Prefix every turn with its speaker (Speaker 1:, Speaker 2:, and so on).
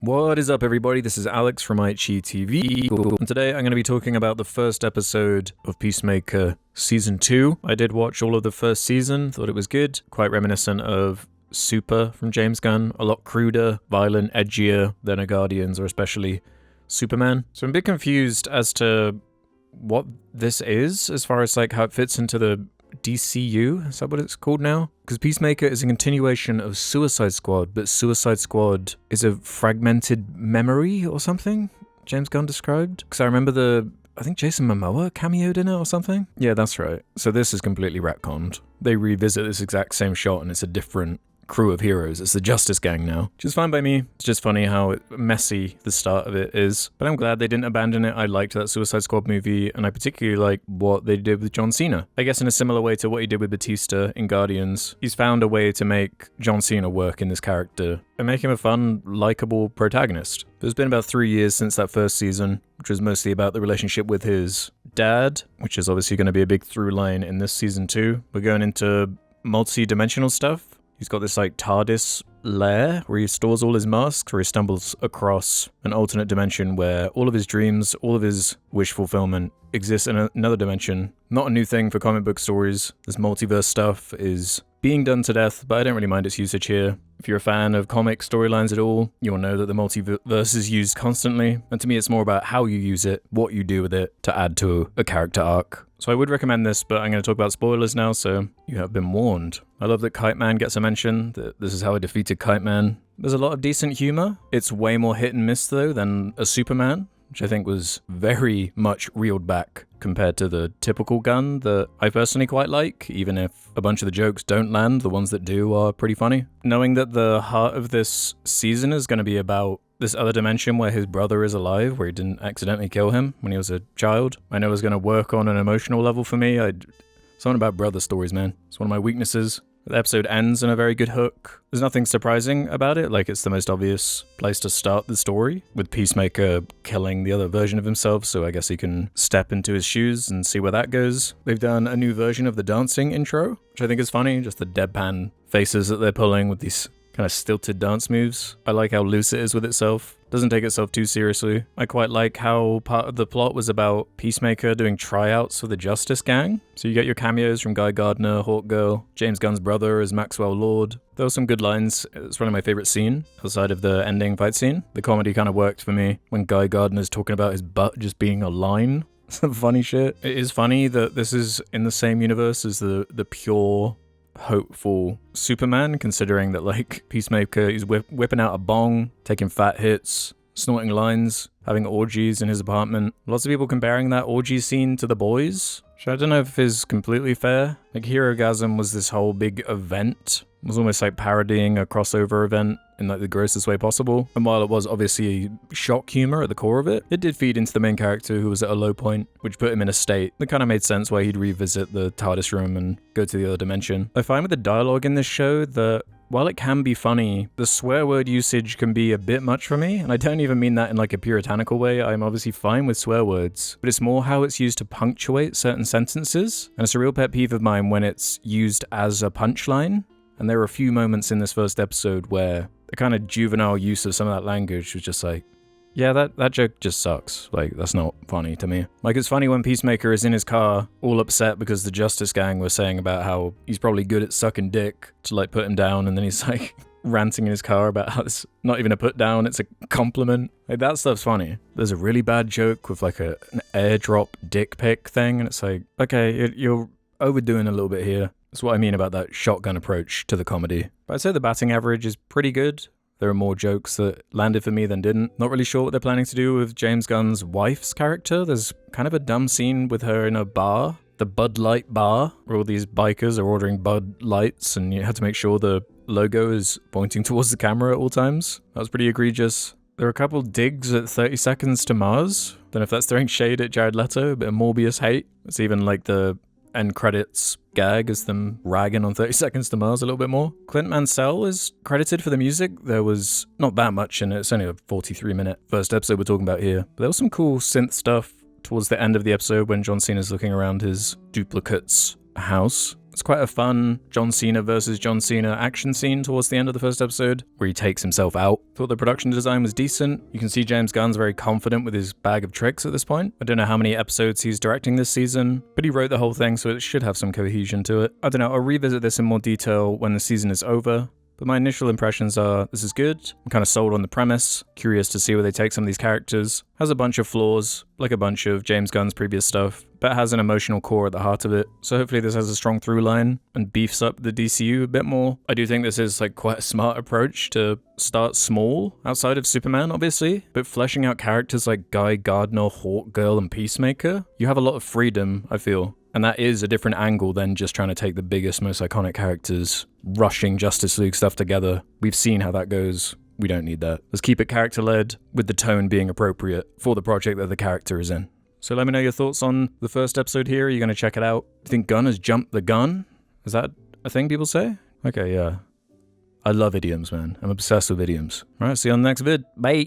Speaker 1: What is up, everybody? This is Alex from IHE TV, and today I'm going to be talking about the first episode of Peacemaker Season 2. I did watch all of the first season, thought it was good, quite reminiscent of Super from James Gunn, a lot cruder, violent, edgier than a Guardians or especially Superman. So I'm a bit confused as to what this is, as far as like how it fits into the DCU, is that what it's called now? Because Peacemaker is a continuation of Suicide Squad, but Suicide Squad is a fragmented memory or something, James Gunn described. Because I remember I think Jason Momoa cameoed in it or something? Yeah, that's right. So this is completely retconned. They revisit this exact same shot and it's a different crew of heroes. It's the Justice Gang now, which is fine by me. It's just funny how messy the start of it is, but I'm glad they didn't abandon it. I liked that Suicide Squad movie, and I particularly like what they did with John Cena. I guess in a similar way to what he did with Batista in Guardians, he's found a way to make John Cena work in this character and make him a fun, likable protagonist. It's been about 3 years since that first season, which was mostly about the relationship with his dad, which is obviously going to be a big through line in this season too. We're going into multi-dimensional stuff. He's got this like TARDIS lair where he stores all his masks, where he stumbles across an alternate dimension where all of his dreams, all of his wish fulfillment exists in another dimension. Not a new thing for comic book stories. This multiverse stuff is being done to death, but I don't really mind its usage here. If you're a fan of comic storylines at all, you'll know that the multiverse is used constantly, and to me it's more about how you use it, what you do with it to add to a character arc. So I would recommend this, but I'm going to talk about spoilers now, so you have been warned. I love that Kite Man gets a mention, that this is how I defeated Kite Man. There's a lot of decent humor. It's way more hit and miss though than a Superman, which I think was very much reeled back compared to the typical Gunn that I personally quite like, even if a bunch of the jokes don't land, the ones that do are pretty funny. Knowing that the heart of this season is going to be about this other dimension where his brother is alive, where he didn't accidentally kill him when he was a child, I know is going to work on an emotional level for me. Something about brother stories, man. It's one of my weaknesses. The episode ends in a very good hook. There's nothing surprising about it, like it's the most obvious place to start the story, with Peacemaker killing the other version of himself, so I guess he can step into his shoes and see where that goes. They've done a new version of the dancing intro, which I think is funny, just the deadpan faces that they're pulling with these kind of stilted dance moves. I like how loose it is with itself. Doesn't take itself too seriously. I quite like how part of the plot was about Peacemaker doing tryouts for the Justice Gang. So you get your cameos from Guy Gardner, Hawkgirl, James Gunn's brother as Maxwell Lord. There were some good lines. It's probably my favorite scene, outside of the ending fight scene. The comedy kind of worked for me when Guy Gardner's talking about his butt just being a line. Some funny shit. It is funny that this is in the same universe as the pure hopeful Superman, considering that like Peacemaker is whipping out a bong, taking fat hits, snorting lines, having orgies in his apartment. Lots of people comparing that orgy scene to The Boys, which I don't know if is completely fair. Like Herogasm was this whole big event. It was almost like parodying a crossover event in like the grossest way possible. And while it was obviously shock humor at the core of it, it did feed into the main character who was at a low point, which put him in a state that kind of made sense why he'd revisit the TARDIS room and go to the other dimension. I find with the dialogue in this show that while it can be funny, the swear word usage can be a bit much for me, and I don't even mean that in like a puritanical way. I'm obviously fine with swear words, but it's more how it's used to punctuate certain sentences, and it's a real pet peeve of mine when it's used as a punchline. And there were a few moments in this first episode where the kind of juvenile use of some of that language was just like, yeah, that joke just sucks. Like, that's not funny to me. Like, it's funny when Peacemaker is in his car, all upset because the Justice Gang was saying about how he's probably good at sucking dick to, like, put him down, and then he's, like, ranting in his car about how it's not even a put down, it's a compliment. Like, that stuff's funny. There's a really bad joke with, like, an airdrop dick pic thing, and it's like, okay, you're overdoing a little bit here. That's what I mean about that shotgun approach to the comedy. But I'd say the batting average is pretty good. There are more jokes that landed for me than didn't. Not really sure what they're planning to do with James Gunn's wife's character. There's kind of a dumb scene with her in a bar, the Bud Light bar, where all these bikers are ordering Bud Lights and you have to make sure the logo is pointing towards the camera at all times. That was pretty egregious. There are a couple digs at 30 Seconds to Mars. Don't know if that's throwing shade at Jared Leto, a bit of Morbius hate. It's even like the end credits gag is them ragging on 30 Seconds to Mars a little bit more. Clint Mansell is credited for the music. There was not that much in it. It's only a 43-minute first episode we're talking about here. But there was some cool synth stuff towards the end of the episode when John Cena's looking around his duplicate's house. It's quite a fun John Cena versus John Cena action scene towards the end of the first episode, where he takes himself out. Thought the production design was decent. You can see James Gunn's very confident with his bag of tricks at this point. I don't know how many episodes he's directing this season, but he wrote the whole thing, so it should have some cohesion to it. I don't know, I'll revisit this in more detail when the season is over. But my initial impressions are, this is good. I'm kind of sold on the premise, curious to see where they take some of these characters. Has a bunch of flaws, like a bunch of James Gunn's previous stuff, but has an emotional core at the heart of it. So hopefully this has a strong through line and beefs up the DCU a bit more. I do think this is like quite a smart approach to start small, outside of Superman obviously, but fleshing out characters like Guy Gardner, Hawkgirl, and Peacemaker, you have a lot of freedom, I feel. And that is a different angle than just trying to take the biggest, most iconic characters, rushing Justice League stuff together. We've seen how that goes. We don't need that. Let's keep it character-led, with the tone being appropriate for the project that the character is in. So let me know your thoughts on the first episode here. Are you going to check it out? Do you think Gunn has jumped the gun? Is that a thing people say? Okay, yeah. I love idioms, man. I'm obsessed with idioms. Alright, see you on the next vid. Bye!